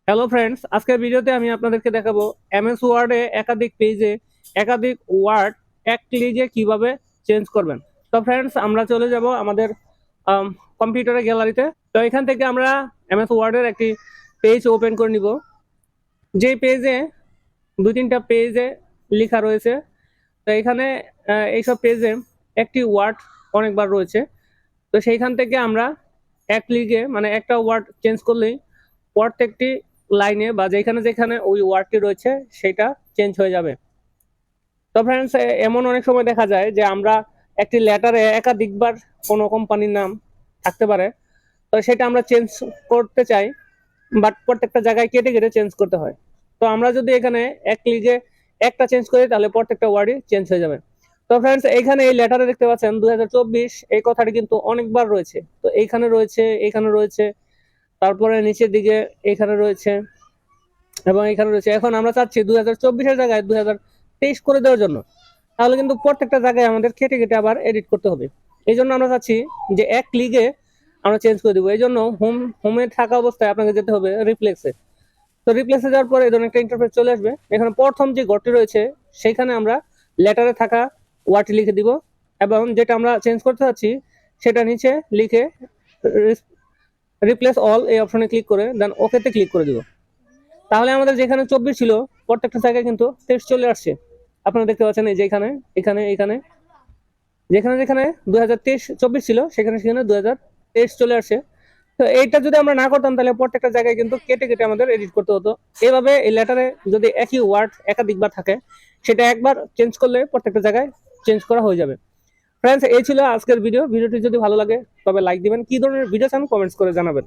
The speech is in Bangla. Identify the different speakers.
Speaker 1: হ্যালো ফ্রেন্ডস, আজকের ভিডিওতে আমি আপনাদেরকে দেখাবো এমএস ওয়ার্ডে একাধিক পেজে একাধিক ওয়ার্ড এক ক্লিকে কিভাবে চেঞ্জ করবেন। তো ফ্রেন্ডস, আমরা চলে যাব আমাদের কম্পিউটারের গ্যালারিতে। তো এখান থেকে আমরা এমএস ওয়ার্ডের একটি পেজ ওপেন করে নিব, যে পেজে দুই তিনটা পেজে লেখা রয়েছে। তো এখানে এইসব পেজে একটি ওয়ার্ড অনেকবার রয়েছে। তো সেইখান থেকে আমরা এক ক্লিকে মানে একটা ওয়ার্ড চেঞ্জ করলেই প্রত্যেকটি লাইনে বা যেখানে যেখানে ওই ওয়ার্ডটি রয়েছে সেটা চেঞ্জ হয়ে যাবে। তো ফ্রেন্ডস, এমন অনেক সময় দেখা যায় যে আমরা একটি লেটারে একাধিকবার কোনো কোম্পানির নাম থাকতে পারে, তো সেটা আমরা চেঞ্জ করতে চাই, বাট প্রত্যেকটা জায়গায় কেটে কেটে চেঞ্জ করতে হয়। তো আমরা যদি এখানে এক ক্লিকে একটা চেঞ্জ করি তাহলে প্রত্যেকটা ওয়ার্ডই চেঞ্জ হয়ে যাবে। তো ফ্রেন্ডস, এইখানে এই লেটারে দেখতে পাচ্ছেন 2024 এই কথাটি কিন্তু অনেকবার রয়েছে। তো এইখানে রয়েছে, এইখানে রয়েছে, তারপরে নিচের দিকে এখানে রয়েছে এবং এখানে রয়েছে। এখন আমরা চাচ্ছি 2024-এর জায়গায় 2023 করে দেওয়ার জন্য। তাহলে কিন্তু প্রত্যেকটা জায়গায় আমাদের কেটে কেটে আবার এডিট করতে হবে। এই জন্য আমরা চাচ্ছি যে এক ক্লিকে আমরা চেঞ্জ করে দিব। এই জন্য হোমে থাকা অবস্থায় আপনাকে যেতে হবে রিপ্লেক্সে। তো রিপ্লেসে যাওয়ার পরে এই ধরনের একটা ইন্টারফেস চলে আসবে। এখানে প্রথম যে ঘরটি রয়েছে সেখানে আমরা লেটারে থাকা ওয়ার্ডটি লিখে দিব এবং যেটা আমরা চেঞ্জ করতে চাচ্ছি সেটা নিচে লিখে রিপ্লেস অল এই অপশনে ক্লিক করে দেন ওকেতে ক্লিক করে দিব। তাহলে আমাদের যেখানে 24 ছিল প্রত্যেকটা জায়গায় কিন্তু 23 চলে আসছে। আপনারা দেখতে পাচ্ছেন এই যে এখানে এখানে এখানে যেখানে যেখানে 2023-24 ছিল সেখানে সেখানে 2023 চলে আসছে। তো এইটা যদি আমরা না করতাম তাহলে প্রত্যেকটা জায়গায় কিন্তু কেটে কেটে আমাদের এডিট করতে হতো। এইভাবে এই লেটারে যদি একই ওয়ার্ড একাধিকবার থাকে সেটা একবার চেঞ্জ করলে প্রত্যেকটা জায়গায় চেঞ্জ করা হয়ে যাবে। ফ্রেন্ডস, এই ছিল আজকের ভিডিওটি যদি ভালো লাগে তবে লাইক দিবেন। কি ধরনের ভিডিও চান কমেন্টস করে জানাবেন।